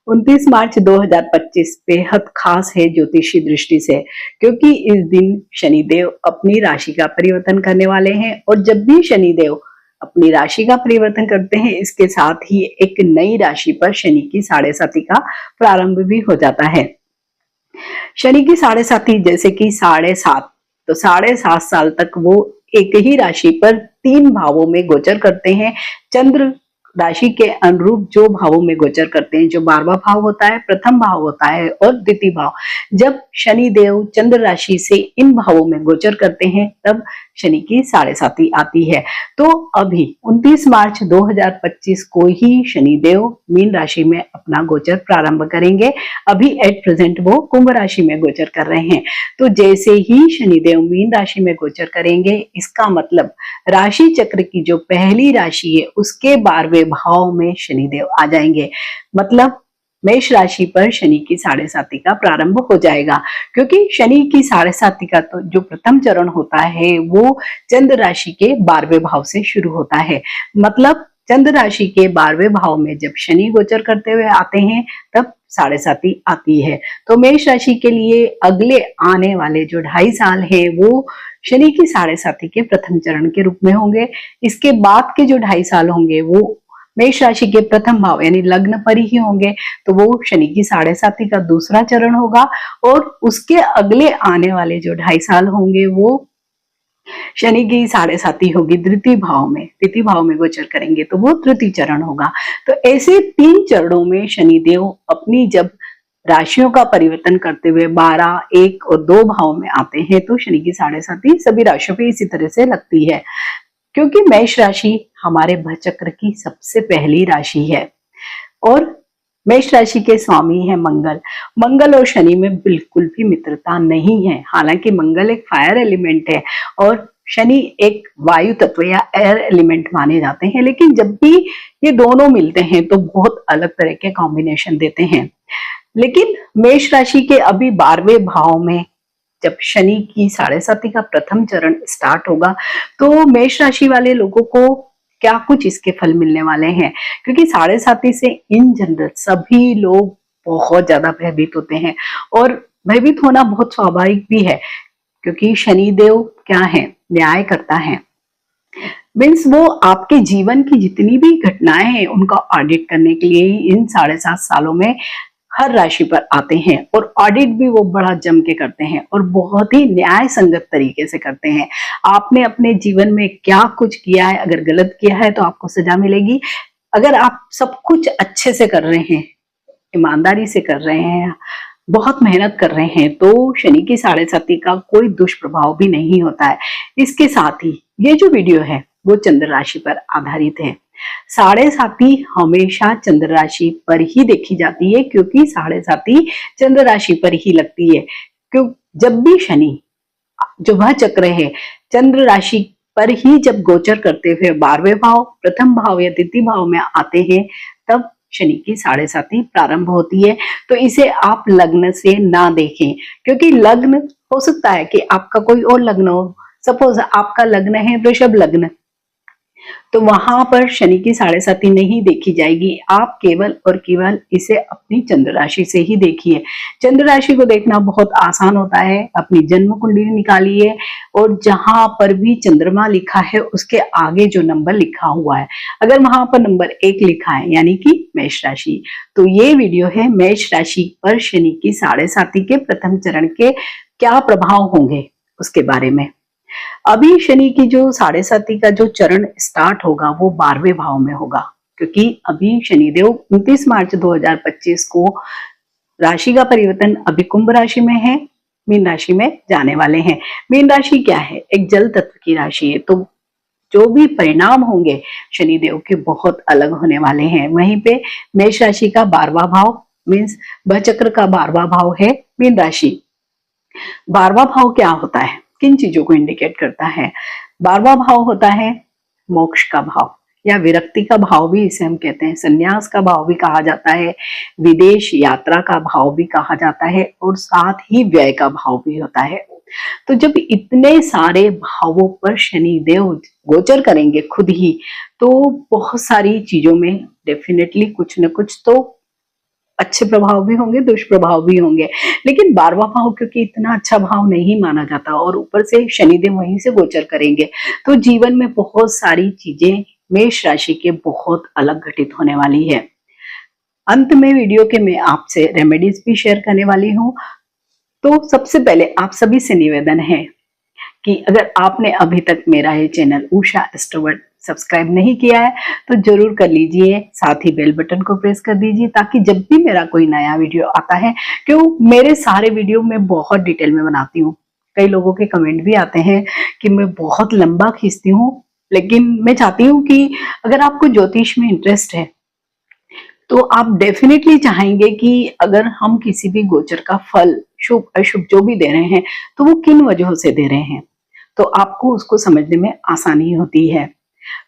29 मार्च 2025 बेहद खास है ज्योतिषी दृष्टि से, क्योंकि इस दिन शनिदेव अपनी राशि का परिवर्तन करने वाले हैं। और जब भी शनिदेव अपनी राशि का परिवर्तन करते हैं, इसके साथ ही एक नई राशि पर शनि की साढ़े साती का प्रारंभ भी हो जाता है। शनि की साढ़े साती जैसे कि 7.5, तो 7.5 साल तक वो एक ही राशि पर 3 भावों में गोचर करते हैं। चंद्र राशि के अनुरूप जो भावों में गोचर करते हैं, जो 12वां भाव होता है, प्रथम भाव होता है और द्वितीय भाव। जब शनि देव चंद्र राशि से इन भावों में गोचर करते हैं, तब शनि की साढ़े साती आती है। तो अभी 29 मार्च 2025 को ही शनि देव मीन राशि में अपना गोचर प्रारंभ करेंगे। अभी एट प्रेजेंट वो कुंभ राशि में गोचर कर रहे हैं। तो जैसे ही शनि देव मीन राशि में गोचर करेंगे, इसका मतलब राशि चक्र की जो पहली राशि है उसके 12वें भाव में शनिदेव आ जाएंगे। मतलब मेष राशि पर शनि की साढ़े साती का प्रारंभ हो जाएगा, क्योंकि शनि की साढ़े साती का तो जो प्रथम चरण होता है वो चंद्र राशि के 12वें भाव से शुरू होता है। मतलब चंद्र राशि के 12वें भाव में जब शनि गोचर करते हुए आते हैं, तब साढ़े साती आती है। तो मेष राशि के लिए अगले आने वाले जो 2.5 साल है वो शनि की साढ़े साती के प्रथम चरण के रूप में होंगे। इसके बाद के जो 2.5 साल होंगे वो मेष राशि के प्रथम भाव यानी लग्न पर ही होंगे, तो वो शनि की साढ़े साती का दूसरा चरण होगा। और उसके अगले आने वाले जो 2.5 साल होंगे वो शनि की साढ़े साती होगी द्वितीय भाव में गोचर करेंगे, तो वो तृतीय चरण होगा। तो ऐसे 3 चरणों में शनिदेव अपनी जब राशियों का परिवर्तन करते हुए 12, 1 और 2 भाव में आते हैं, तो शनि की साढ़े साती सभी राशियों पे इसी तरह से लगती है। क्योंकि मेष राशि हमारे भव चक्र की सबसे पहली राशि है और मेष राशि के स्वामी है मंगल। मंगल और शनि में बिल्कुल भी मित्रता नहीं है। हालांकि मंगल एक फायर एलिमेंट है और शनि एक वायु तत्व या एयर एलिमेंट माने जाते हैं, लेकिन जब भी ये दोनों मिलते हैं तो बहुत अलग तरह के कॉम्बिनेशन देते हैं। लेकिन मेष राशि के अभी 12वें भाव में जब शनि की साढ़े साती का प्रथम चरण स्टार्ट होगा, तो मेष राशि वाले लोगों को क्या कुछ इसके फल मिलने वाले हैं। क्योंकि साढ़े साती से इन जनरल सभी लोग बहुत ज्यादा भयभीत होते हैं और भयभीत होना बहुत स्वाभाविक भी है, क्योंकि शनिदेव क्या है, न्याय करता है। मीन्स वो आपके जीवन की जितनी भी घटनाएं हैं उनका ऑडिट करने के लिए ही इन 7.5 सालों में हर राशि पर आते हैं। और ऑडिट भी वो बड़ा जम के करते हैं और बहुत ही न्याय संगत तरीके से करते हैं। आपने अपने जीवन में क्या कुछ किया है, अगर गलत किया है तो आपको सजा मिलेगी। अगर आप सब कुछ अच्छे से कर रहे हैं, ईमानदारी से कर रहे हैं, बहुत मेहनत कर रहे हैं, तो शनि की साढ़े साती का कोई दुष्प्रभाव भी नहीं होता है। इसके साथ ही ये जो वीडियो है वो चंद्र राशि पर आधारित है। साढ़े साती हमेशा चंद्र राशि पर ही देखी जाती है, क्योंकि साढ़े साती चंद्र राशि पर ही लगती है। क्यों, जब भी शनि जो वह चक्र है चंद्र राशि पर ही जब गोचर करते हुए 12वें भाव, प्रथम भाव या द्वितीय भाव में आते हैं, तब शनि की साढ़े साती प्रारंभ होती है। तो इसे आप लग्न से ना देखें, क्योंकि लग्न हो सकता है कि आपका कोई और लग्न हो। सपोज आपका लग्न है वृषभ लग्न, तो वहां पर शनि की साढ़े साती नहीं देखी जाएगी। आप केवल और केवल इसे अपनी चंद्र राशि से ही देखिए। चंद्र राशि को देखना बहुत आसान होता है। अपनी जन्म कुंडली निकालिए और जहां पर भी चंद्रमा लिखा है उसके आगे जो नंबर लिखा हुआ है, अगर वहां पर नंबर 1 लिखा है यानी कि मेष राशि, तो ये वीडियो है मेष राशि पर शनि की साढ़े साती के प्रथम चरण के क्या प्रभाव होंगे उसके बारे में। अभी शनि की जो साढ़े साती का जो चरण स्टार्ट होगा वो 12वें भाव में होगा, क्योंकि अभी शनिदेव 29 मार्च 2025 को राशि का परिवर्तन अभी कुंभ राशि में है, मीन राशि में जाने वाले हैं। मीन राशि क्या है, एक जल तत्व की राशि है, तो जो भी परिणाम होंगे शनिदेव के बहुत अलग होने वाले हैं। वहीं पे मेष राशि का 12वां भाव मीन्स भव चक्र का 12वां भाव है मीन राशि। 12वां भाव क्या होता है, किन चीजों को इंडिकेट करता है? 12वां भाव होता है मोक्ष का भाव या विरक्ति का भाव भी इसे हम कहते हैं, संन्यास का भाव भी कहा जाता है, विदेश यात्रा का भाव भी कहा जाता है और साथ ही व्यय का भाव भी होता है। तो जब इतने सारे भावों पर शनि देव गोचर करेंगे खुद ही, तो बहुत सारी चीजों में डेफिनेटली कुछ न कुछ तो अच्छे प्रभाव भी होंगे, दुष्प्रभाव भी होंगे, लेकिन 12वां भाव क्योंकि इतना अच्छा भाव नहीं माना जाता और ऊपर से शनिदेव वहीं से गोचर करेंगे, तो जीवन में बहुत सारी चीजें मेष राशि के बहुत अलग घटित होने वाली है। अंत में वीडियो के मैं आपसे रेमेडीज भी शेयर करने वाली हूँ। तो सबसे पहले आप सभी से निवेदन है कि अगर आपने अभी तक मेरा ये चैनल उषा एस्ट्रोवर्ड सब्सक्राइब नहीं किया है तो जरूर कर लीजिए, साथ ही बेल बटन को प्रेस कर दीजिए ताकि जब भी मेरा कोई नया वीडियो आता है, क्यों मेरे सारे वीडियो मैं बहुत डिटेल में बनाती हूँ। कई लोगों के कमेंट भी आते हैं कि मैं बहुत लंबा खींचती हूँ, लेकिन मैं चाहती हूँ कि अगर आपको ज्योतिष में इंटरेस्ट है तो आप डेफिनेटली चाहेंगे कि अगर हम किसी भी गोचर का फल शुभ अशुभ जो भी दे रहे हैं तो वो किन वजहों से दे रहे हैं, तो आपको उसको समझने में आसानी होती है।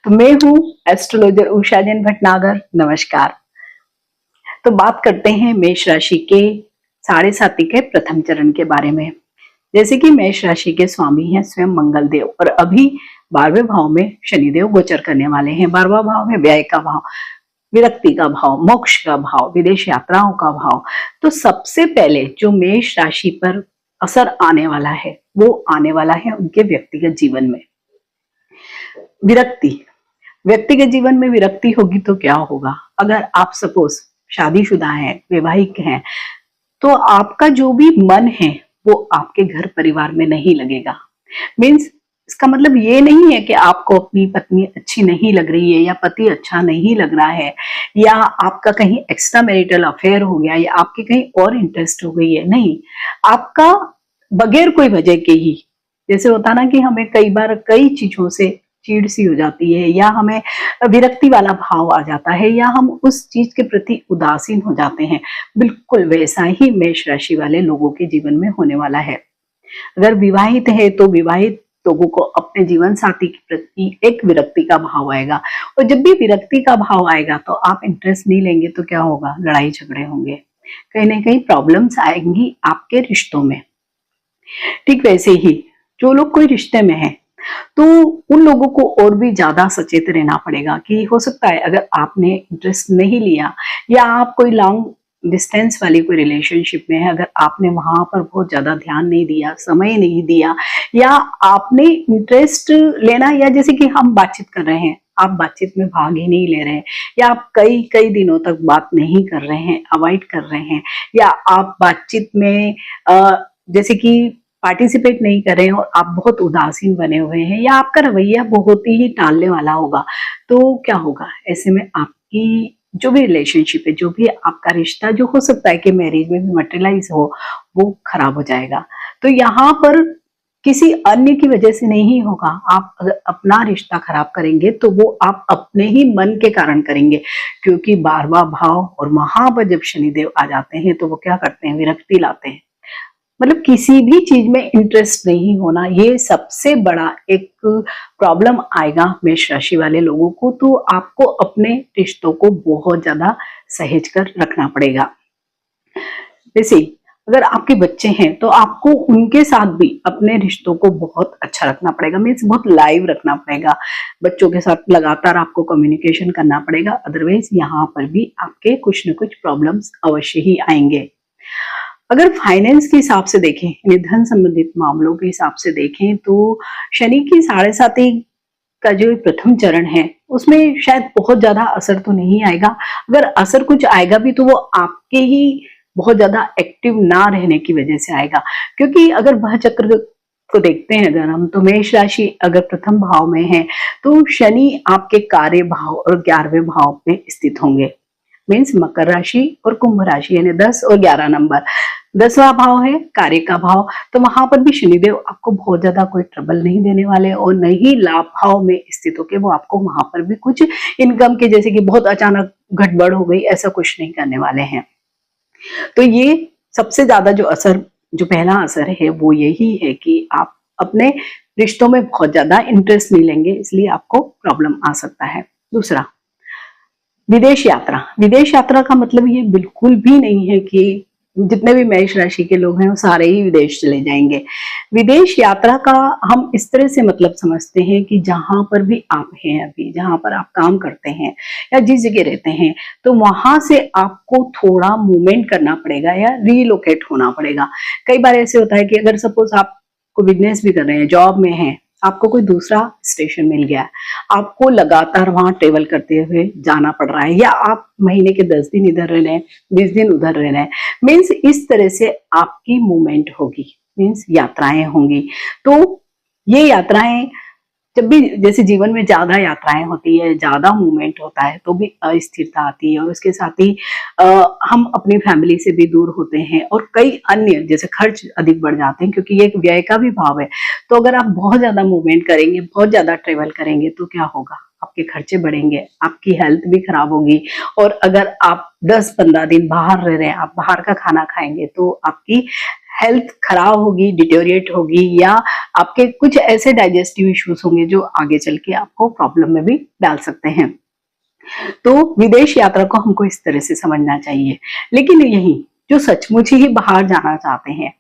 तो मैं हूँ एस्ट्रोलॉजर उषा जैन भटनागर। नमस्कार। तो बात करते हैं मेष राशि के साढ़े साथी के प्रथम चरण के बारे में। जैसे कि मेष राशि के स्वामी हैं स्वयं मंगल देव और अभी 12वें भाव में शनिदेव गोचर करने वाले हैं। 12वां भाव है व्यय का भाव, विरक्ति का भाव, मोक्ष का भाव, विदेश यात्राओं का भाव। तो सबसे पहले जो मेष राशि पर असर आने वाला है वो आने वाला है उनके व्यक्तिगत जीवन में। विरक्ति, व्यक्तिगत जीवन में विरक्ति होगी तो क्या होगा? अगर आप सपोज शादीशुदा हैं, वैवाहिक हैं, तो आपका जो भी मन है वो आपके घर परिवार में नहीं लगेगा। मीन्स इसका मतलब ये नहीं है कि आपको अपनी पत्नी अच्छी नहीं लग रही है या पति अच्छा नहीं लग रहा है या आपका कहीं एक्स्ट्रा मैरिटल अफेयर हो गया या आपकी कहीं और इंटरेस्ट हो गई है। नहीं, आपका बगैर कोई वजह के ही, जैसे होता ना कि हमें कई बार कई चीजों से चिढ़ सी हो जाती है या हमें विरक्ति वाला भाव आ जाता है या हम उस चीज के प्रति उदासीन हो जाते हैं, बिल्कुल वैसा ही मेष राशि वाले लोगों के जीवन में होने वाला है। अगर विवाहित है तो विवाहित लोगों को अपने जीवन साथी के प्रति एक विरक्ति का भाव आएगा और जब भी विरक्ति का भाव आएगा तो आप इंटरेस्ट नहीं लेंगे तो क्या होगा? लड़ाई झगड़े होंगे, कहीं ना कहीं प्रॉब्लम्स आएंगी आपके रिश्तों में। ठीक वैसे ही जो लोग कोई रिश्ते में है तो उन लोगों को और भी ज्यादा सचेत रहना पड़ेगा कि हो सकता है अगर आपने इंटरेस्ट नहीं लिया या आप कोई लॉन्ग डिस्टेंस वाली कोई रिलेशनशिप में है, अगर आपने वहां पर बहुत ज्यादा ध्यान नहीं दिया, समय नहीं दिया या आपने इंटरेस्ट लेना, या जैसे कि हम बातचीत कर रहे हैं, आप बातचीत में भाग ही नहीं ले रहे हैं या आप कई कई दिनों तक बात नहीं कर रहे हैं, अवॉइड कर रहे हैं, या आप बातचीत में जैसे कि पार्टिसिपेट नहीं कर रहे हैं और आप बहुत उदासीन बने हुए हैं या आपका रवैया बहुत ही टालने वाला होगा, तो क्या होगा? ऐसे में आपकी जो भी रिलेशनशिप है, जो भी आपका रिश्ता जो हो सकता है कि मैरिज में भी मटेरियलाइज हो, वो खराब हो जाएगा। तो यहाँ पर किसी अन्य की वजह से नहीं होगा। आप अगर अपना रिश्ता खराब करेंगे तो वो आप अपने ही मन के कारण करेंगे, क्योंकि 12वां भाव और वहां पर जब शनिदेव आ जाते हैं तो वो क्या करते हैं? विरक्ति लाते हैं। मतलब किसी भी चीज में इंटरेस्ट नहीं होना, ये सबसे बड़ा एक प्रॉब्लम आएगा मेष राशि वाले लोगों को। तो आपको अपने रिश्तों को बहुत ज्यादा सहेज कर रखना पड़ेगा। जैसे अगर आपके बच्चे हैं तो आपको उनके साथ भी अपने रिश्तों को बहुत अच्छा रखना पड़ेगा, मीन्स बहुत लाइव रखना पड़ेगा। बच्चों के साथ लगातार आपको कम्युनिकेशन करना पड़ेगा, अदरवाइज यहाँ पर भी आपके कुछ न कुछ प्रॉब्लम्स अवश्य ही आएंगे। अगर फाइनेंस के हिसाब से देखें, यानी धन संबंधित मामलों के हिसाब से देखें, तो शनि की साढ़े साथी का जो प्रथम चरण है उसमें शायद बहुत ज्यादा असर तो नहीं आएगा। अगर असर कुछ आएगा भी तो वो आपके ही बहुत ज्यादा एक्टिव ना रहने की वजह से आएगा, क्योंकि अगर वह चक्र को देखते हैं अगर हम, तो मेष राशि अगर प्रथम भाव में है तो शनि आपके कार्य भाव और 11वें भाव में स्थित होंगे। मीन्स मकर राशि और कुंभ राशि, यानी 10 और 11 नंबर, 10वां भाव है कार्य का भाव, तो वहां पर भी शनिदेव आपको बहुत ज्यादा कोई ट्रबल नहीं देने वाले और नहीं लाभ भाव में स्थित होके वो आपको वहां पर भी कुछ इनकम के जैसे कि बहुत अचानक गड़बड़ हो गई ऐसा कुछ नहीं करने वाले हैं। तो ये सबसे ज्यादा जो असर, जो पहला असर है वो यही है कि आप अपने रिश्तों में बहुत ज्यादा इंटरेस्ट नहीं लेंगे, इसलिए आपको प्रॉब्लम आ सकता है। दूसरा, विदेश यात्रा। विदेश यात्रा का मतलब ये बिल्कुल भी नहीं है कि जितने भी मेष राशि के लोग हैं वो सारे ही विदेश चले जाएंगे। विदेश यात्रा का हम इस तरह से मतलब समझते हैं कि जहां पर भी आप हैं, अभी जहां पर आप काम करते हैं या जिस जगह रहते हैं, तो वहां से आपको थोड़ा मूवमेंट करना पड़ेगा या रीलोकेट होना पड़ेगा। कई बार ऐसे होता है कि अगर सपोज आप कोई बिजनेस भी कर रहे हैं, जॉब में हैं, आपको कोई दूसरा स्टेशन मिल गया, आपको लगातार वहां ट्रेवल करते हुए जाना पड़ रहा है, या आप महीने के 10 दिन इधर रह रहे हैं, 20 दिन उधर रह रहे हैं, मीन्स इस तरह से आपकी मूवमेंट होगी, मीन्स यात्राएं होंगी। तो ये यात्राएं जब भी, जैसे जीवन में ज्यादा यात्राएं होती है, ज्यादा मूवमेंट होता है, तो भी अस्थिरता आती है, और उसके साथ ही हम अपनी फैमिली से भी दूर होते हैं, और कई अन्य जैसे खर्च अधिक बढ़ जाते हैं, क्योंकि ये एक व्यय का भी भाव है। तो अगर आप बहुत ज्यादा मूवमेंट करेंगे, बहुत ज्यादा ट्रेवल करेंगे, तो क्या होगा, आपके खर्चे बढ़ेंगे, आपकी हेल्थ भी खराब होगी। और अगर आप 10-15 दिन बाहर रह रहे हैं, आप बाहर का खाना खाएंगे, तो आपकी हेल्थ खराब होगी, डिटेरिएट होगी, या आपके कुछ ऐसे डाइजेस्टिव इश्यूज होंगे जो आगे चल के आपको प्रॉब्लम में भी डाल सकते हैं। तो विदेश यात्रा को हमको इस तरह से समझना चाहिए। लेकिन यही जो सचमुच ही बाहर जाना चाहते हैं,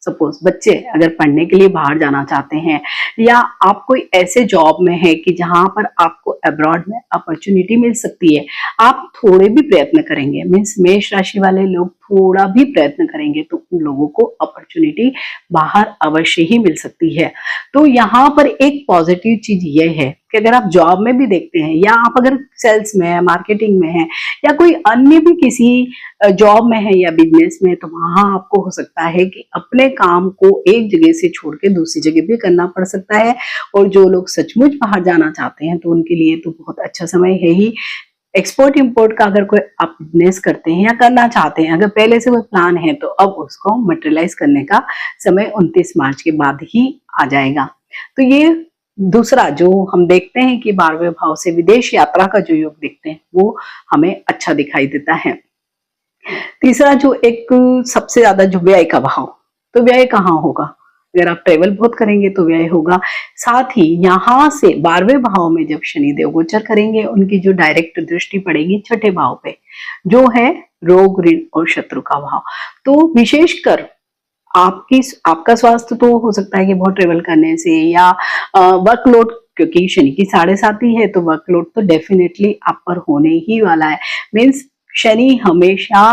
सपोज बच्चे अगर पढ़ने के लिए बाहर जाना चाहते हैं, या आप कोई ऐसे जॉब में है कि जहां पर आपको अब्रॉड में अपॉर्चुनिटी मिल सकती है, आप थोड़े भी प्रयत्न करेंगे, मीन्स मेष राशि वाले लोग थोड़ा भी प्रयत्न करेंगे, तो उन लोगों को अपॉर्चुनिटी बाहर अवश्य ही मिल सकती है। तो यहाँ पर एक पॉजिटिव चीज ये है कि अगर आप जॉब में भी देखते हैं, या आप अगर सेल्स में है, मार्केटिंग में है, या कोई अन्य भी किसी जॉब में है या बिजनेस में, तो वहां आपको हो सकता है कि अपने काम को एक जगह से छोड़ के दूसरी जगह भी करना पड़ सकता है। और जो लोग सचमुच बाहर जाना चाहते हैं, तो उनके लिए तो बहुत अच्छा समय है ही। एक्सपोर्ट इंपोर्ट का अगर कोई आप बिजनेस करते हैं या करना चाहते हैं, अगर पहले से कोई प्लान है, तो अब उसको मटेरियलाइज करने का समय 29 मार्च के बाद ही आ जाएगा। तो ये दूसरा जो हम देखते हैं कि 12वें भाव से विदेश यात्रा का जो योग देखते हैं, वो हमें अच्छा दिखाई देता है। तीसरा जो एक सबसे ज्यादा जो व्यय का भाव, तो व्यय कहाँ होगा, अगर आप ट्रेवल बहुत करेंगे तो व्यय होगा। साथ ही यहाँ से 12वें भाव में जब शनिदेव गोचर करेंगे, उनकी जो डायरेक्ट दृष्टि पड़ेगी छठे भाव पे, जो है रोग, ऋण और शत्रु का भाव। तो विशेषकर आपका स्वास्थ्य तो हो सकता है कि बहुत ट्रेवल करने से, या वर्कलोड, क्योंकि शनि की 7.5 है, तो वर्कलोड तो डेफिनेटली आप पर होने ही वाला है। मीन्स शनि हमेशा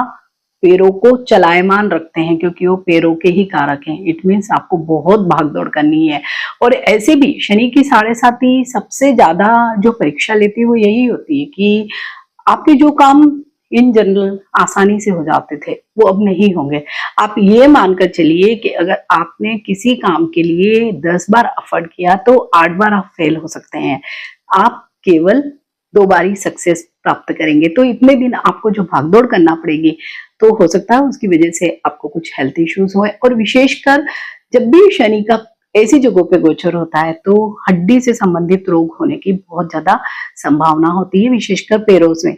पैरों को चलायमान रखते हैं, क्योंकि वो पैरों के ही कारक हैं। इट मीन्स आपको बहुत भागदौड़ करनी है। और ऐसे भी शनि की 7.5 सबसे ज्यादा जो परीक्षा लेती है, वो यही होती है कि आपके जो काम इन जनरल आसानी से हो जाते थे, वो अब नहीं होंगे। आप ये मानकर चलिए कि अगर आपने किसी काम के लिए 10 बार एफर्ट किया, तो 8 बार आप फेल हो सकते हैं। आप केवल 2 बार ही सक्सेस प्राप्त करेंगे। तो इतने दिन आपको जो भागदौड़ करना पड़ेगी, तो हो सकता है उसकी वजह से आपको कुछ हेल्थ इश्यूज हो। और विशेषकर जब भी शनि का ऐसी जगहों पे गोचर होता है, तो हड्डी से संबंधित रोग होने की बहुत ज्यादा संभावना होती है, विशेषकर पैरों में,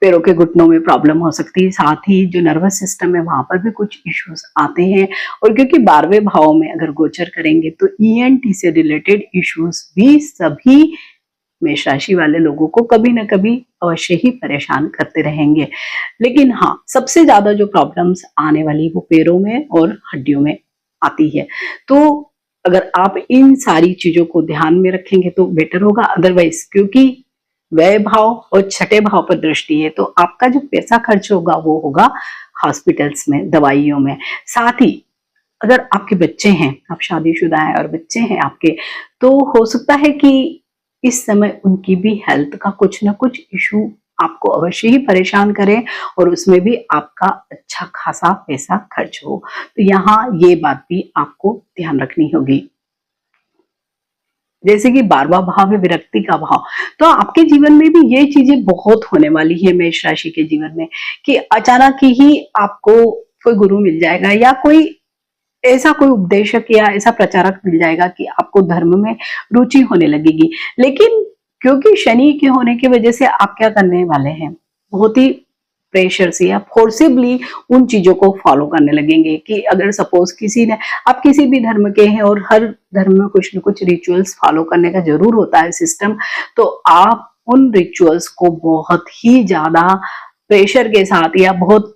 पैरों के घुटनों में प्रॉब्लम हो सकती है। साथ ही जो नर्वस सिस्टम है, वहां पर भी कुछ इश्यूज आते हैं। और क्योंकि 12वें भाव में अगर गोचर करेंगे, तो ईएनटी से रिलेटेड इश्यूज भी सभी मेष राशि वाले लोगों को कभी ना कभी अवश्य ही परेशान करते रहेंगे। लेकिन हाँ, सबसे ज्यादा जो प्रॉब्लम्स आने वाली वो पैरों में और हड्डियों में आती है। तो अगर आप इन सारी चीजों को ध्यान में रखेंगे तो बेटर होगा। अदरवाइज, क्योंकि व्यय भाव और छठे भाव पर दृष्टि है, तो आपका जो पैसा खर्च होगा वो होगा हॉस्पिटल्स में, दवाइयों में। साथ ही अगर आपके बच्चे हैं, आप शादीशुदा हैं और बच्चे हैं आपके, तो हो सकता है कि इस समय उनकी भी हेल्थ का कुछ ना कुछ इशू आपको अवश्य ही परेशान करें, और उसमें भी आपका अच्छा खासा पैसा खर्च हो। तो यहाँ ये बात भी आपको ध्यान रखनी होगी। जैसे कि 12वां भाव है विरक्ति का भाव, तो आपके जीवन में भी ये चीजें बहुत होने वाली है मेष राशि के जीवन में, कि अचानक ही आपको कोई गुरु मिल जाएगा, या कोई ऐसा कोई उपदेशक या ऐसा प्रचारक मिल जाएगा कि आपको धर्म में रुचि होने लगेगी। लेकिन क्योंकि शनि के होने की वजह से आप क्या करने वाले हैं, बहुत ही प्रेशर से या फोर्सिबली उन चीजों को फॉलो करने लगेंगे। कि अगर सपोज किसी ने, आप किसी भी धर्म के हैं और हर धर्म में कुछ न कुछ रिचुअल्स फॉलो करने का जरूर होता है सिस्टम, तो आप उन रिचुअल्स को बहुत ही ज्यादा प्रेशर के साथ या बहुत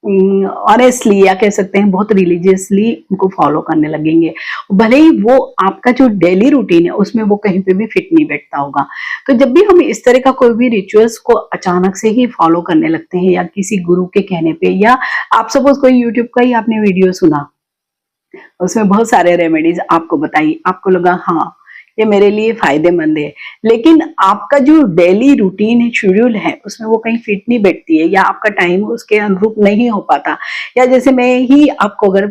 ऑनेस्टली या कह सकते हैं बहुत रिलीजियसली उनको फॉलो करने लगेंगे। भले ही वो आपका जो डेली रूटीन है उसमें वो कहीं पे भी फिट नहीं बैठता होगा। तो जब भी हम इस तरह का कोई भी रिचुअल्स को अचानक से ही फॉलो करने लगते हैं या किसी गुरु के कहने पे, या आप सपोज कोई यूट्यूब का ही आपने वीडियो सुना, उसमें बहुत सारे रेमेडीज आपको बताई, आपको लगा हाँ ये मेरे लिए फायदेमंद है, लेकिन आपका जो डेली रूटीन है, शेड्यूल है, उसमें वो कहीं फिट नहीं बैठती है या आपका टाइम उसके अनुरूप नहीं हो पाता। या जैसे मैं ही आपको अगर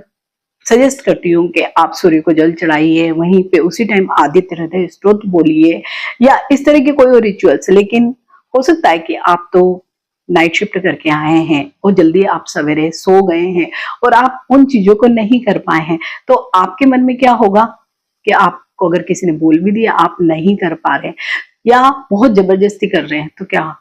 सजेस्ट करती हूँ कि आप सूर्य को जल चढ़ाइए, वहीं पे उसी टाइम आदित्य हृदय स्तोत्र बोलिए या इस तरह के कोई रिचुअल्स, लेकिन हो सकता है कि आप तो नाइट शिफ्ट करके आए हैं और जल्दी आप सवेरे सो गए हैं और आप उन चीजों को नहीं कर पाए हैं, तो आपके मन में क्या होगा कि आपको अगर किसी ने बोल भी दिया आप नहीं कर पा रहे या बहुत जबरदस्ती कर रहे हैं, तो क्या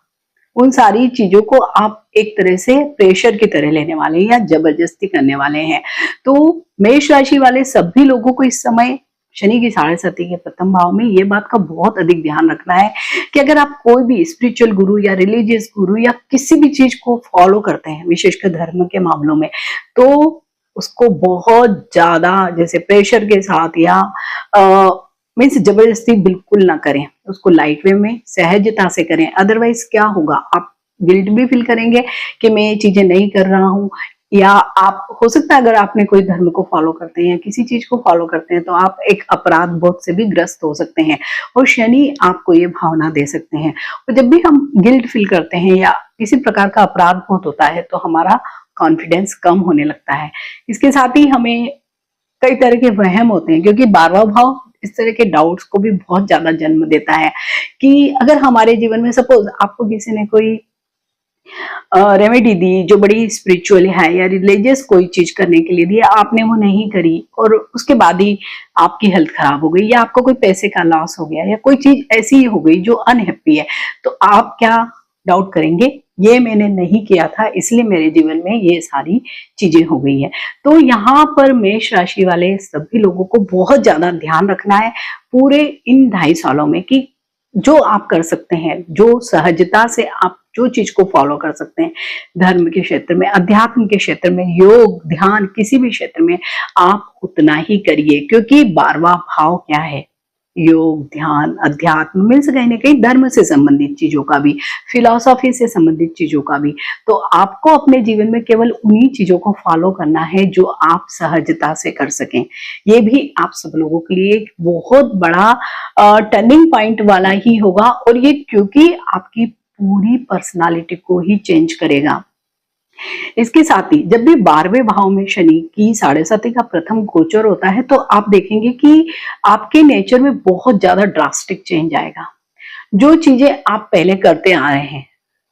उन सारी चीजों को आप एक तरह से प्रेशर की तरह लेने वाले हैं या जबरदस्ती करने वाले हैं। तो मेष राशि वाले सभी लोगों को इस समय शनि की साढ़े साथी के प्रथम भाव में ये बात का बहुत अधिक ध्यान रखना है कि अगर आप कोई भी स्पिरिचुअल गुरु या रिलीजियस गुरु या किसी भी चीज को फॉलो करते हैं, विशेषकर धर्म के मामलों में, तो उसको बहुत ज्यादा जैसे प्रेशर के साथ या मीन्स जबरदस्ती बिल्कुल ना करें, उसको लाइट वे में सहजता से करें। अदरवाइज क्या होगा, आप गिल्ट भी फील करेंगे कि मैं ये चीजें नहीं कर रहा हूँ, या आप हो सकता है अगर आपने कोई धर्म को फॉलो करते हैं या किसी चीज को फॉलो करते हैं तो आप एक अपराध बोध से भी ग्रस्त हो सकते हैं और शनि आपको ये भावना दे सकते हैं। और जब भी हम गिल्ट फील करते हैं या किसी प्रकार का अपराध बोध होता है तो हमारा कॉन्फिडेंस कम होने लगता है। इसके साथ ही हमें कई तरह के वहम होते हैं, क्योंकि 12वां भाव इस तरह के डाउट्स को भी बहुत ज्यादा जन्म देता है कि अगर हमारे जीवन में सपोज आपको किसी ने कोई रेमेडी दी जो बड़ी स्पिरिचुअल है या रिलीजियस कोई चीज करने के लिए दी, आपने वो नहीं करी और उसके बाद ही आपकी हेल्थ खराब हो गई या आपको कोई पैसे का लॉस हो गया या कोई चीज ऐसी हो गई जो अनहैप्पी है, तो आप क्या डाउट करेंगे, ये मैंने नहीं किया था इसलिए मेरे जीवन में ये सारी चीजें हो गई है। तो यहाँ पर मेष राशि वाले सभी लोगों को बहुत ज्यादा ध्यान रखना है पूरे इन 2.5 सालों में कि जो आप कर सकते हैं, जो सहजता से आप जो चीज को फॉलो कर सकते हैं, धर्म के क्षेत्र में, अध्यात्म के क्षेत्र में, योग ध्यान किसी भी क्षेत्र में आप उतना ही करिए, क्योंकि 12वां भाव क्या है, योग ध्यान अध्यात्म मीन्स कहीं ना कहीं धर्म से संबंधित चीजों का भी, फिलॉसफी से संबंधित चीजों का भी। तो आपको अपने जीवन में केवल उन्हीं चीजों को फॉलो करना है जो आप सहजता से कर सकें। ये भी आप सब लोगों के लिए एक बहुत बड़ा टर्निंग पॉइंट वाला ही होगा, और ये क्योंकि आपकी पूरी पर्सनालिटी को ही चेंज करेगा। इसके साथ ही जब भी 12वें भाव में शनि की साढ़े साथी का प्रथम गोचर होता है तो आप देखेंगे कि आपके नेचर में बहुत ज्यादा ड्रास्टिक चेंज आएगा। जो चीजें आप पहले करते आ रहे हैं,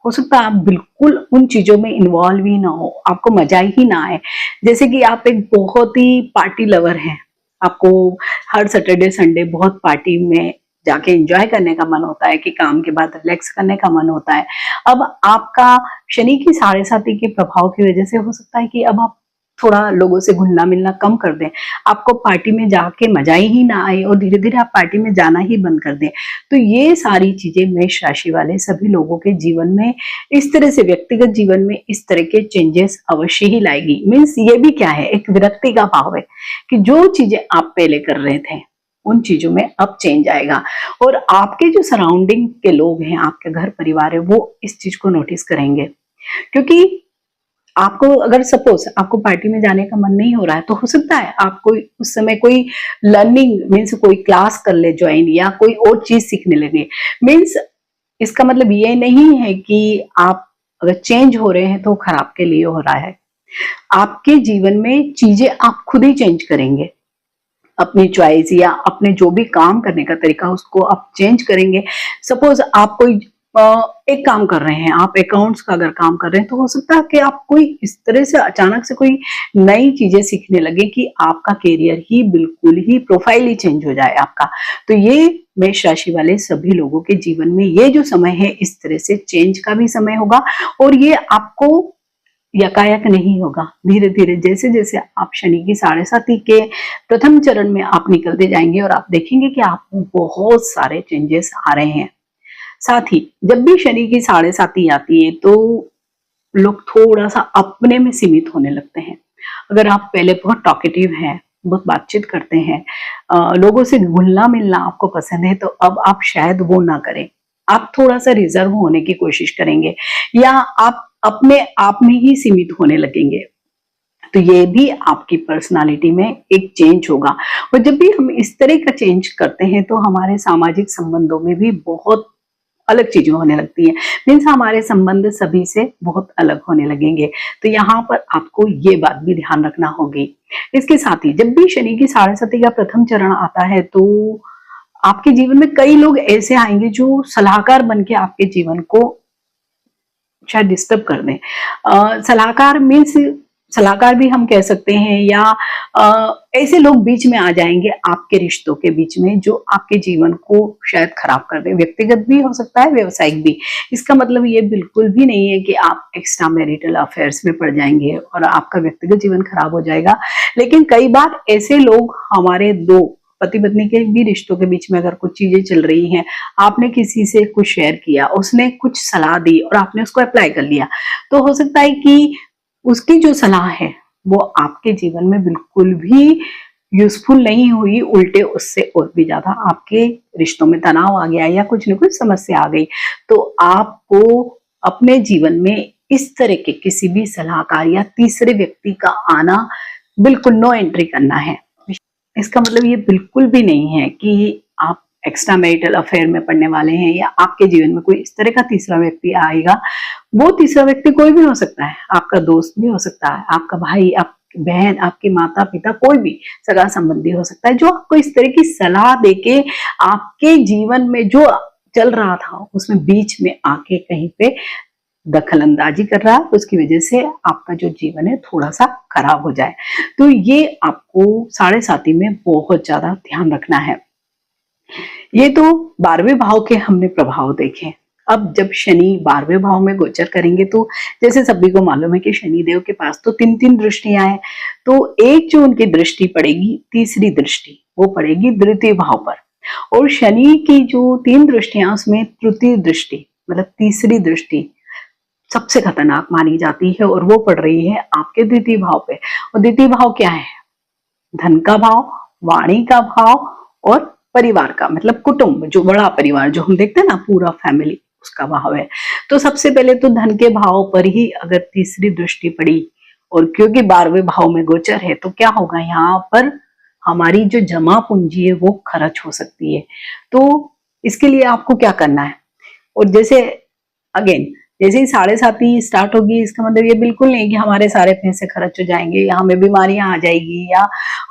हो सकता है आप बिल्कुल उन चीजों में इन्वॉल्व ही ना हो, आपको मजा ही ना आए। जैसे कि आप एक बहुत ही पार्टी लवर हैं, आपको हर सैटरडे संडे बहुत पार्टी में जाके एंजॉय करने का मन होता है कि काम के बाद रिलैक्स करने का मन होता है। अब आपका शनि की साढ़े साथी के प्रभाव की वजह से हो सकता है कि अब आप थोड़ा लोगों से घुलना मिलना कम कर दें, आपको पार्टी में जाके मजा ही ना आए और धीरे धीरे आप पार्टी में जाना ही बंद कर दें। तो ये सारी चीजें मेष राशि वाले सभी लोगों के जीवन में इस तरह से, व्यक्तिगत जीवन में इस तरह के चेंजेस अवश्य ही लाएगी। मीन्स ये भी क्या है, एक विरक्ति का भाव है कि जो चीजें आप पहले कर रहे थे उन चीजों में अब चेंज आएगा, और आपके जो सराउंडिंग के लोग हैं, आपके घर परिवार है, वो इस चीज को नोटिस करेंगे। क्योंकि आपको अगर सपोज आपको पार्टी में जाने का मन नहीं हो रहा है तो हो सकता है आप कोई उस समय कोई लर्निंग मीन्स कोई क्लास कर ले ज्वाइन, या कोई और चीज सीखने लगे। मीन्स इसका मतलब ये नहीं है कि आप अगर चेंज हो रहे हैं तो खराब के लिए हो रहा है। आपके जीवन में चीजें आप खुद ही चेंज करेंगे, अपनी चॉइस या अपने जो भी काम करने का तरीका उसको आप चेंज करेंगे। सपोज आप कोई एक काम कर रहे हैं, आप अकाउंट्स का अगर काम कर रहे हैं तो हो सकता है कि आप कोई इस तरह से अचानक से कोई नई चीजें सीखने लगे कि आपका करियर ही बिल्कुल ही प्रोफाइल ही चेंज हो जाए आपका। तो ये मेष राशि वाले सभी लोगों के जीवन में ये जो समय है इस तरह से चेंज का भी समय होगा, और ये आपको यकायक नहीं होगा। धीरे धीरे जैसे जैसे आप शनि की साढ़े साथी के प्रथम चरण में आप निकलते जाएंगे और आप देखेंगे कि आपको बहुत सारे चेंजेस आ रहे हैं। साथ ही जब भी शनि की साढ़े साथी आती है तो लोग थोड़ा सा अपने में सीमित होने लगते हैं। अगर आप पहले बहुत टॉकेटिव हैं, बहुत बातचीत करते हैं, लोगों से घुलना मिलना आपको पसंद है, तो अब आप शायद वो ना करें। आप थोड़ा सा रिजर्व होने की कोशिश करेंगे या आप अपने आप में ही सीमित होने लगेंगे। तो ये भी आपकी पर्सनालिटी में एक चेंज होगा। और जब भी हम इस तरह का चेंज करते हैं तो हमारे सामाजिक संबंधों में भी बहुत अलग चीजें होने लगती हैं। मीन्स हमारे संबंध सभी से बहुत अलग होने लगेंगे। तो यहाँ पर आपको ये बात भी ध्यान रखना होगी। इसके साथ ही जब भी शनि की साढ़े सती का प्रथम चरण आता है तो आपके जीवन में कई लोग ऐसे आएंगे जो सलाहकार बन के आपके जीवन को शायद डिस्टर्ब कर दें। सलाहकार मीन्स सलाहकार भी हम कह सकते हैं, या ऐसे लोग बीच में आ जाएंगे आपके रिश्तों के बीच में जो आपके जीवन को शायद खराब कर दे। व्यक्तिगत भी हो सकता है, व्यवसायिक भी। इसका मतलब ये बिल्कुल भी नहीं है कि आप एक्स्ट्रा मैरिटल अफेयर्स में पड़ जाएंगे और आपका व्यक्तिगत जीवन खराब हो जाएगा। लेकिन कई बार ऐसे लोग हमारे दो पति पत्नी के भी रिश्तों के बीच में अगर कुछ चीजें चल रही हैं, आपने किसी से कुछ शेयर किया, उसने कुछ सलाह दी और आपने उसको अप्लाई कर लिया, तो हो सकता है कि उसकी जो सलाह है वो आपके जीवन में बिल्कुल भी यूजफुल नहीं हुई, उल्टे उससे और भी ज्यादा आपके रिश्तों में तनाव आ गया या कुछ न कुछ समस्या आ गई। तो आपको अपने जीवन में इस तरह के किसी भी सलाहकार या तीसरे व्यक्ति का आना बिल्कुल नो एंट्री करना है। इसका मतलब ये बिल्कुल भी नहीं है कि आप एक्स्ट्रा मैरिटल अफेयर में पड़ने वाले हैं या आपके जीवन में कोई इस तरह का तीसरा व्यक्ति आएगा। वो तीसरा व्यक्ति कोई भी हो सकता है, आपका दोस्त भी हो सकता है, आपका भाई, आपकी बहन, आपके माता पिता, कोई भी सगा संबंधी हो सकता है, जो आपको इस तरह की सलाह देके आपके जीवन में जो चल रहा था उसमें बीच में आके कहीं पे दखल अंदाजी कर रहा है, उसकी वजह से आपका जो जीवन है थोड़ा सा खराब हो जाए। तो ये आपको साढ़े साथी में बहुत ज्यादा ध्यान रखना है। ये तो 12वें भाव के हमने प्रभाव देखे। अब जब शनि 12वें भाव में गोचर करेंगे तो जैसे सभी को मालूम है कि शनि देव के पास तो 3-3 दृष्टियां हैं। तो एक जो उनकी दृष्टि पड़ेगी, तीसरी दृष्टि, वो पड़ेगी द्वितीय भाव पर। और शनि की जो 3 दृष्टियां उसमें तृतीय दृष्टि मतलब तीसरी दृष्टि सबसे खतरनाक मानी जाती है और वो पड़ रही है आपके द्वितीय भाव पे। और द्वितीय भाव क्या है? धन का भाव, वाणी का भाव और परिवार का मतलब कुटुंब, जो बड़ा परिवार जो हम देखते हैं ना, पूरा फैमिली, उसका भाव है। तो सबसे पहले तो धन के भाव पर ही अगर तीसरी दृष्टि पड़ी और क्योंकि 12वें भाव में गोचर है तो क्या होगा, यहाँ पर हमारी जो जमा पूंजी है वो खर्च हो सकती है। तो इसके लिए आपको क्या करना है? और जैसे अगेन जैसे ही साढ़े साथी स्टार्ट होगी, इसका मतलब ये बिल्कुल नहीं कि हमारे सारे पैसे खर्च हो जाएंगे या हमें बीमारियां आ जाएगी या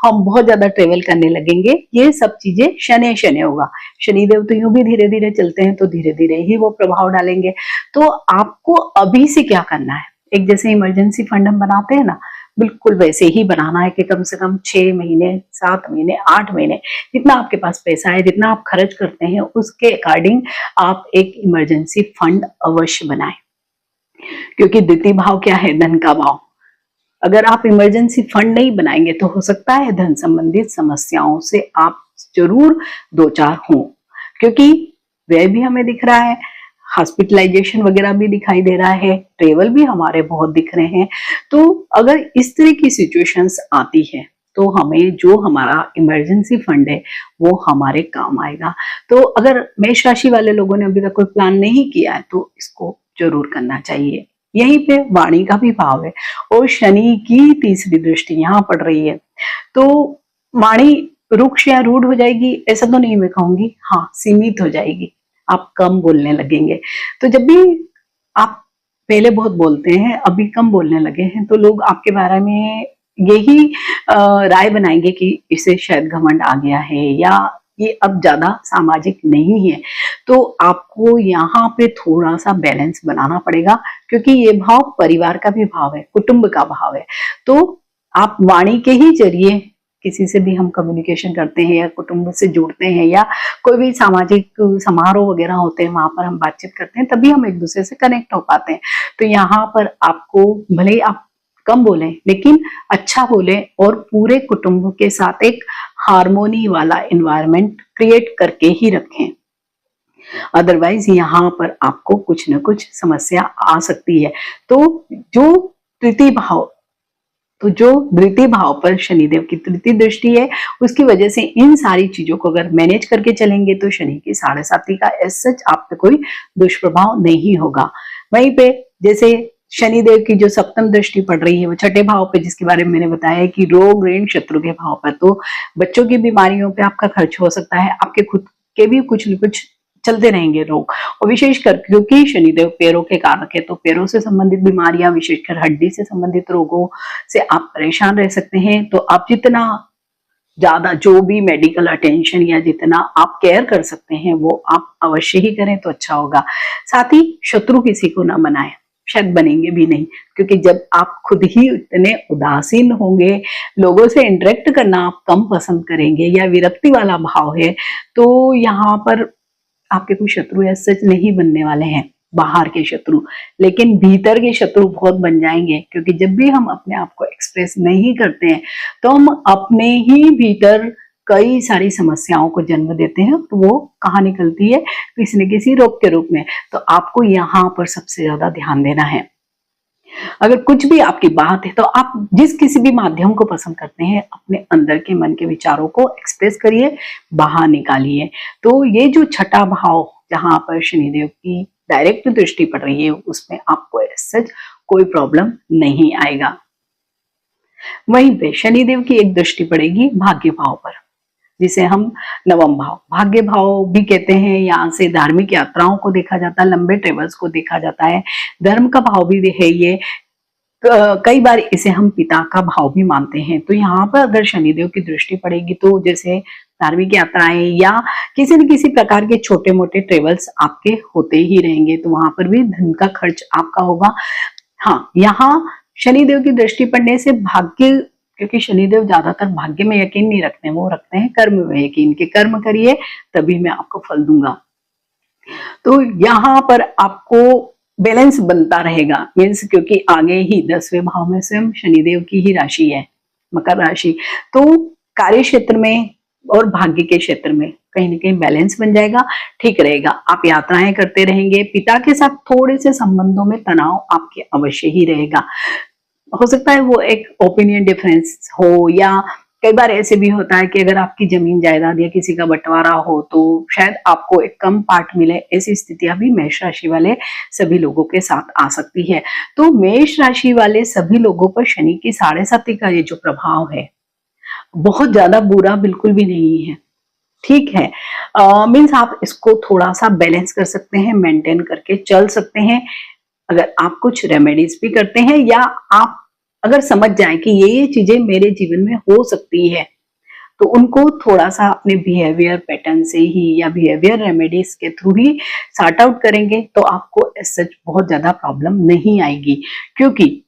हम बहुत ज्यादा ट्रेवल करने लगेंगे। ये सब चीजें शनि शनि होगा। शनिदेव तो यूं भी धीरे धीरे चलते हैं तो धीरे धीरे ही वो प्रभाव डालेंगे। तो आपको अभी से क्या करना है, एक जैसे इमरजेंसी फंड हम बनाते हैं ना, बिल्कुल वैसे ही बनाना है कि कम से कम 6 महीने, 7 महीने, 8 महीने, जितना आपके पास पैसा है, जितना आप खर्च करते हैं उसके अकॉर्डिंग आप एक इमरजेंसी फंड अवश्य बनाएं। क्योंकि द्वितीय भाव क्या है? धन का भाव। अगर आप इमरजेंसी फंड नहीं बनाएंगे तो हो सकता है धन संबंधित समस्याओं से आप जरूर दो चार हों, क्योंकि व्यय भी हमें दिख रहा है, हॉस्पिटलाइजेशन वगैरह भी दिखाई दे रहा है, ट्रेवल भी हमारे बहुत दिख रहे हैं। तो अगर इस तरह की सिचुएशंस आती है तो हमें जो हमारा इमरजेंसी फंड है वो हमारे काम आएगा। तो अगर मेष राशि वाले लोगों ने अभी तक कोई प्लान नहीं किया है तो इसको जरूर करना चाहिए। यहीं पे वाणी का भी भाव है और शनि की तीसरी दृष्टि यहाँ पड़ रही है। तो वाणी रुक्ष या रूढ़ हो जाएगी ऐसा तो नहीं मैं कहूंगी, हाँ सीमित हो जाएगी, आप कम बोलने लगेंगे। तो जब भी आप पहले बहुत बोलते हैं अभी कम बोलने लगे हैं तो लोग आपके बारे में यही राय बनाएंगे कि इसे शायद घमंड आ गया है या ये अब ज्यादा सामाजिक नहीं है। तो आपको यहाँ पे थोड़ा सा बैलेंस बनाना पड़ेगा, क्योंकि ये भाव परिवार का भी भाव है, कुटुंब का भाव है। तो आप वाणी के ही जरिए किसी से भी हम कम्युनिकेशन करते हैं या कुटुंब से जुड़ते हैं या कोई भी सामाजिक समारोह वगैरह होते हैं वहां पर हम बातचीत करते हैं, तभी हम एक दूसरे से कनेक्ट हो पाते हैं। तो यहाँ पर आपको भले ही आप कम बोले लेकिन अच्छा बोले और पूरे कुटुंब के साथ एक हार्मोनी वाला एनवायरनमेंट क्रिएट करके ही रखें। अदरवाइज यहाँ पर आपको कुछ न कुछ समस्या आ सकती है। तो जो तृतीय भाव तो जो द्वितीय भाव पर शनिदेव की तृतीय दृष्टि है, उसकी वजह से इन सारी चीजों को अगर मैनेज करके चलेंगे तो शनि की 7.5 का एज सच आप पे कोई दुष्प्रभाव नहीं होगा। वहीं पे जैसे शनिदेव की जो सप्तम दृष्टि पड़ रही है वो छठे भाव पे, जिसके बारे में मैंने बताया कि रोग ऋण शत्रु के भाव पर, तो बच्चों की बीमारियों पे आपका खर्च हो सकता है, आपके खुद के भी कुछ न कुछ चलते रहेंगे रोग। और विशेषकर क्योंकि शनिदेव पैरों के कारक है, तो पैरों से संबंधित बीमारियां, विशेषकर हड्डी से संबंधित रोगों से आप परेशान रह सकते हैं। तो आप जितना ज्यादा जो भी मेडिकल अटेंशन या जितना आप केयर कर सकते हैं वो आप अवश्य ही करें तो अच्छा होगा। साथ ही शत्रु किसी को ना बनाए, शायद बनेंगे भी नहीं, क्योंकि जब आप खुद ही इतने उदासीन होंगे, लोगों से इंटरेक्ट करना आप कम पसंद करेंगे या विरक्ति वाला भाव है, तो यहाँ पर आपके कोई शत्रु ऐसे सच नहीं बनने वाले हैं, बाहर के शत्रु, लेकिन भीतर के शत्रु बहुत बन जाएंगे। क्योंकि जब भी हम अपने आप को एक्सप्रेस नहीं करते हैं तो हम अपने ही भीतर कई सारी समस्याओं को जन्म देते हैं, तो वो कहाँ निकलती है, किसी न किसी रोग के रूप में। तो आपको यहाँ पर सबसे ज्यादा ध्यान देना है। अगर कुछ भी आपकी बात है तो आप जिस किसी भी माध्यम को पसंद करते हैं, अपने अंदर के मन के विचारों को एक्सप्रेस करिए, बाहर निकालिए। तो ये जो छठा भाव जहां पर शनिदेव की डायरेक्ट दृष्टि पड़ रही है, उसमें आपको सच कोई प्रॉब्लम नहीं आएगा। वहीं पे शनिदेव की एक दृष्टि पड़ेगी भाग्य भाव पर, जिसे हम नवम भाव, भाग्य भाव भी कहते हैं। यहाँ से धार्मिक यात्राओं को देखा जाता है, लंबे ट्रेवल्स को देखा जाता है, धर्म का भाव भी है ये। कई बार इसे हम पिता का भाव भी मानते हैं। तो यहाँ पर अगर शनिदेव की दृष्टि पड़ेगी तो जैसे धार्मिक यात्राएं या किसी न किसी प्रकार के छोटे मोटे ट्रेवल्स आपके होते ही रहेंगे, तो वहां पर भी धन का खर्च आपका होगा। हाँ, यहाँ शनिदेव की दृष्टि पड़ने से भाग्य, क्योंकि शनिदेव ज्यादातर भाग्य में यकीन नहीं रखते हैं, वो रखते हैं कर्म में यकीन, के कर्म करिए तभी मैं आपको फल दूंगा। तो यहाँ पर आपको बैलेंस बनता रहेगा, मीन्स क्योंकि आगे ही 10वें भाव में स्वयं शनिदेव की ही राशि है, मकर राशि। तो कार्य क्षेत्र में और भाग्य के क्षेत्र में कहीं ना कहीं बैलेंस बन जाएगा, ठीक रहेगा। आप यात्राएं करते रहेंगे, पिता के साथ थोड़े से संबंधों में तनाव आपके अवश्य ही रहेगा। हो सकता है वो एक ओपिनियन डिफरेंस हो, या कई बार ऐसे भी होता है कि अगर आपकी जमीन जायदाद या किसी का बंटवारा हो तो शायद आपको एक कम पार्ट मिले। ऐसी स्थितियां भी मेष राशि वाले सभी लोगों के साथ आ सकती है। तो मेष राशि वाले सभी लोगों पर शनि की 7.5 का ये जो प्रभाव है, बहुत ज्यादा बुरा बिल्कुल भी नहीं है, ठीक है। मीन्स आप इसको थोड़ा सा बैलेंस कर सकते हैं, मेंटेन करके चल सकते हैं। अगर आप कुछ रेमेडीज भी करते हैं, या आप अगर समझ जाएं कि ये चीजें मेरे जीवन में हो सकती है, तो उनको थोड़ा सा अपने बिहेवियर पैटर्न से ही या बिहेवियर रेमेडीज के थ्रू ही सॉर्ट आउट करेंगे, तो आपको सच बहुत ज्यादा प्रॉब्लम नहीं आएगी। क्योंकि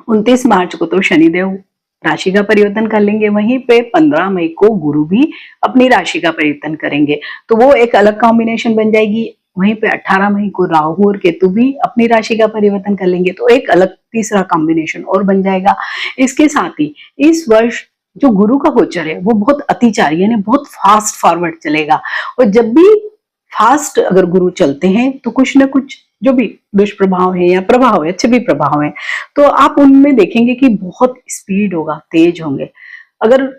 29 मार्च को तो शनिदेव राशि का परिवर्तन कर लेंगे, वहीं पे 15 मई को गुरु भी अपनी राशि का परिवर्तन करेंगे, तो वो एक अलग कॉम्बिनेशन बन जाएगी। वहीं पे 18 मई को राहु और केतु भी अपनी राशि का परिवर्तन कर लेंगे, तो एक अलग तीसरा कॉम्बिनेशन और बन जाएगा। इसके साथ ही इस वर्ष जो गुरु का गोचर है वो बहुत अतिचारी यानी बहुत फास्ट फॉरवर्ड चलेगा, और जब भी फास्ट अगर गुरु चलते हैं तो कुछ ना कुछ जो भी दुष्प्रभाव है या प्रभाव है, अच्छे भी प्रभाव है, तो आप उनमें देखेंगे कि बहुत स्पीड होगा, तेज होंगे। अगर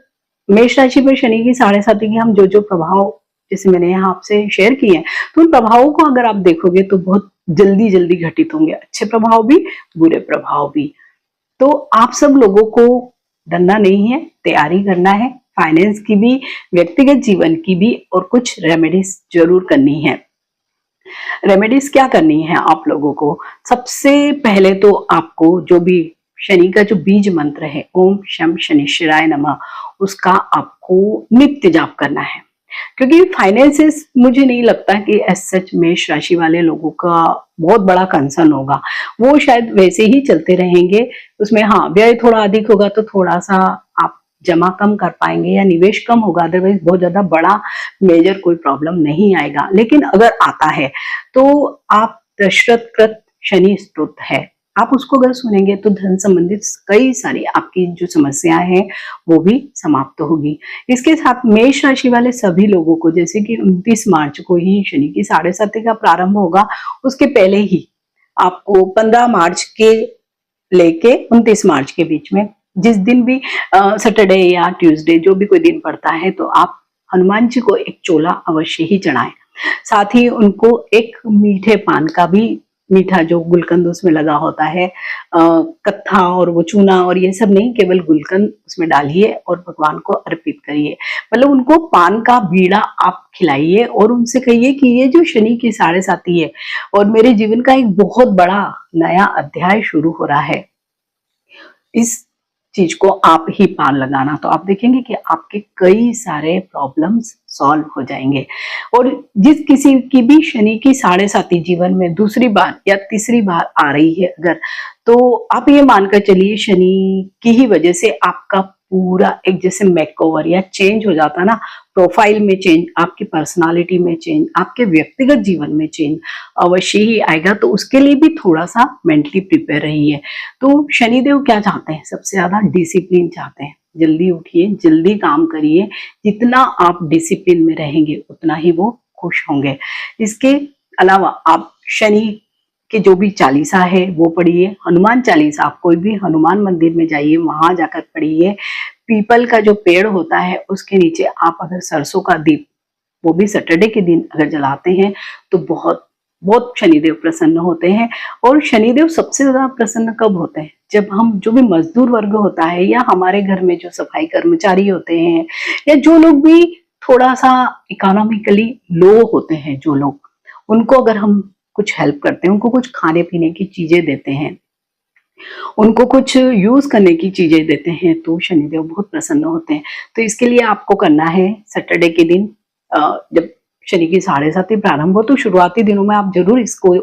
मेष राशि पर शनि की 7.5 की हम जो प्रभाव जैसे मैंने यहाँ आपसे शेयर किए हैं, तो उन प्रभावों को अगर आप देखोगे तो बहुत जल्दी जल्दी घटित होंगे, अच्छे प्रभाव भी बुरे प्रभाव भी। तो आप सब लोगों को डरना नहीं है, तैयारी करना है, फाइनेंस की भी, व्यक्तिगत जीवन की भी, और कुछ रेमेडीज जरूर करनी है। रेमेडीज क्या करनी है आप लोगों को? सबसे पहले तो आपको जो भी शनि का जो बीज मंत्र है, ओम शम शनिश्चराय नमः, उसका आपको नित्य जाप करना है। क्योंकि फाइनेंसेस मुझे नहीं लगता कि एज सच मेष राशि वाले लोगों का बहुत बड़ा कंसर्न होगा, वो शायद वैसे ही चलते रहेंगे। उसमें हाँ, व्यय थोड़ा अधिक होगा तो थोड़ा सा आप जमा कम कर पाएंगे या निवेश कम होगा, अदरवाइज बहुत ज्यादा बड़ा मेजर कोई प्रॉब्लम नहीं आएगा। लेकिन अगर आता है तो आप दशरथ कृत शनि स्तोत्र है, आप उसको अगर सुनेंगे तो धन संबंधित कई सारी आपकी जो समस्याएं हैं वो भी समाप्त होगी। इसके साथ मेष राशि वाले सभी लोगों को, जैसे कि 29 मार्च को ही शनि की 7.5 का प्रारंभ होगा, उसके पहले ही आपको 15 मार्च के लेके 29 मार्च के बीच में जिस दिन भी सैटरडे या ट्यूसडे जो भी कोई दिन पड़ता है, तो आप हनुमान जी को एक चोला अवश्य ही चढ़ाएं। साथ ही उनको एक मीठे पान का भी, मीठा जो गुलकंद उसमें लगा होता है, कत्था और वो चूना और ये सब नहीं, केवल गुलकंद उसमें डालिए और भगवान को अर्पित करिए। मतलब उनको पान का बीड़ा आप खिलाइए और उनसे कहिए कि ये जो शनि की 7.5 है और मेरे जीवन का एक बहुत बड़ा नया अध्याय शुरू हो रहा है, इस चीज को आप ही पार लगाना, तो आप देखेंगे कि आपके कई सारे प्रॉब्लम्स सॉल्व हो जाएंगे। और जिस किसी की भी शनि की 7.5 जीवन में दूसरी बार या तीसरी बार आ रही है अगर, तो आप ये मानकर चलिए शनि की ही वजह से आपका पूरा एक जैसे मेकओवर या चेंज हो जाता ना, प्रोफाइल में चेंज, आपकी पर्सनालिटी में चेंज, आपके व्यक्तिगत जीवन में चेंज अवश्य ही आएगा। तो उसके लिए भी थोड़ा सा मेंटली प्रिपेयर रहिए। तो शनिदेव क्या चाहते हैं? सबसे ज्यादा डिसिप्लिन चाहते हैं। जल्दी उठिए, जल्दी काम करिए। जितना आप डिसिप्लिन में रहेंगे उतना ही वो खुश होंगे। इसके अलावा आप शनि कि जो भी चालीसा है वो पढ़िए। हनुमान चालीसा, आप कोई भी हनुमान मंदिर में जाइए, वहां जाकर पढ़िए। पीपल का जो पेड़ होता है उसके नीचे आप अगर सरसों का दीप, वो भी सैटरडे के दिन अगर जलाते हैं तो बहुत बहुत शनिदेव प्रसन्न होते हैं। और शनिदेव सबसे ज्यादा प्रसन्न कब होते हैं? जब हम, जो भी मजदूर वर्ग होता है या हमारे घर में जो सफाई कर्मचारी होते हैं या जो लोग भी थोड़ा सा इकोनॉमिकली लो होते हैं, जो लोग, उनको अगर हम कुछ हेल्प करते हैं, उनको कुछ खाने पीने की चीजें देते हैं, उनको कुछ यूज करने की चीजें देते हैं, तो शनिदेव बहुत प्रसन्न होते हैं। तो इसके लिए आपको करना है, सैटरडे के दिन जब शनि की 7.5 प्रारंभ हो, तो शुरुआती दिनों में आप जरूर इसको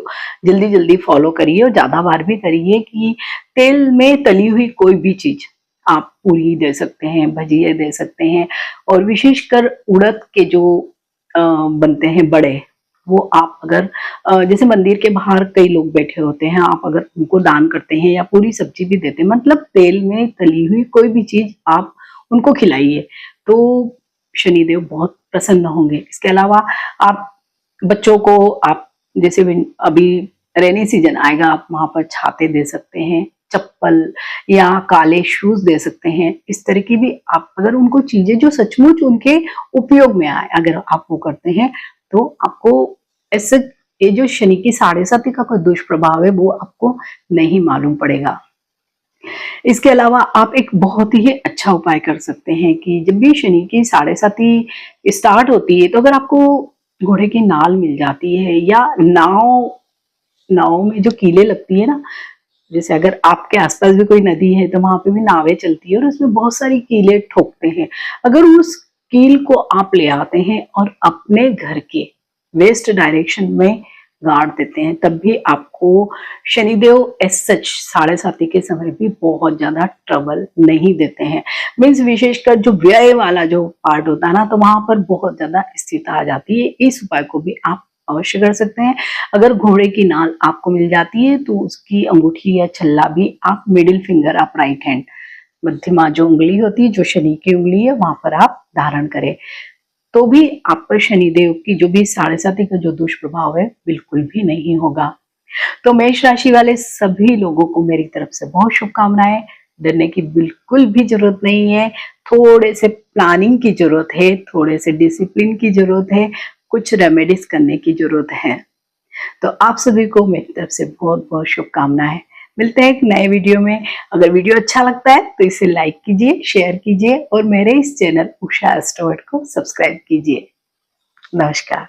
जल्दी जल्दी फॉलो करिए और ज्यादा बार भी करिए कि तेल में तली हुई कोई भी चीज, आप पूरी दे सकते हैं, भजिए दे सकते हैं, और विशेषकर उड़द के जो बनते हैं बड़े, वो आप अगर जैसे मंदिर के बाहर कई लोग बैठे होते हैं, आप अगर उनको दान करते हैं या पूरी सब्जी भी देते हैं, मतलब तेल में तली हुई कोई भी चीज आप उनको खिलाइए, तो शनिदेव बहुत प्रसन्न होंगे। इसके अलावा आप बच्चों को, आप जैसे अभी रेनी सीजन आएगा, आप वहां पर छाते दे सकते हैं, चप्पल या काले शूज दे सकते हैं। इस तरह की भी आप अगर उनको चीजें जो सचमुच उनके उपयोग में आए, अगर आप वो करते हैं, तो आपको ऐसे ये जो शनि की 7.5 का कोई दुष्प्रभाव है वो आपको नहीं मालूम पड़ेगा। इसके अलावा आप एक बहुत ही अच्छा उपाय कर सकते हैं कि जब भी शनि की 7.5 स्टार्ट होती है, तो अगर आपको घोड़े की नाल मिल जाती है या नाव में जो कीलें लगती है ना, जैसे अगर आपके आसपास भी कोई नदी है तो वहां पे भी नावें चलती है और उसमें बहुत सारी कीलें ठोकते हैं, अगर उस कील को आप ले आते हैं और अपने घर के वेस्ट डायरेक्शन में गाड़ देते हैं, तब भी आपको शनिदेव एज सच 7.5 के समय भी बहुत ज्यादा ट्रबल नहीं देते हैं। मीन्स विशेषकर जो व्यय वाला जो पार्ट होता है ना, तो वहां पर बहुत ज्यादा स्थिरता आ जाती है। इस उपाय को भी आप अवश्य कर सकते हैं। अगर घोड़े की नाल आपको मिल जाती है तो उसकी अंगूठी या छल्ला भी आप मिडिल फिंगर, आप राइट हैंड, मध्यमा जो उंगली होती है, जो शनि की उंगली है, वहां पर आप धारण करें, तो भी आप पर शनिदेव की जो भी 7.5 का जो दुष्प्रभाव है बिल्कुल भी नहीं होगा। तो मेष राशि वाले सभी लोगों को मेरी तरफ से बहुत शुभकामनाएं। डरने की बिल्कुल भी जरूरत नहीं है। थोड़े से प्लानिंग की जरूरत है, थोड़े से डिसिप्लिन की जरूरत है, कुछ रेमेडीज करने की जरूरत है। तो आप सभी को मेरी तरफ से बहुत बहुत शुभकामनाएं। मिलते हैं एक नए वीडियो में। अगर वीडियो अच्छा लगता है तो इसे लाइक कीजिए, शेयर कीजिए और मेरे इस चैनल उषा एस्ट्रोवर्ड को सब्सक्राइब कीजिए। नमस्कार।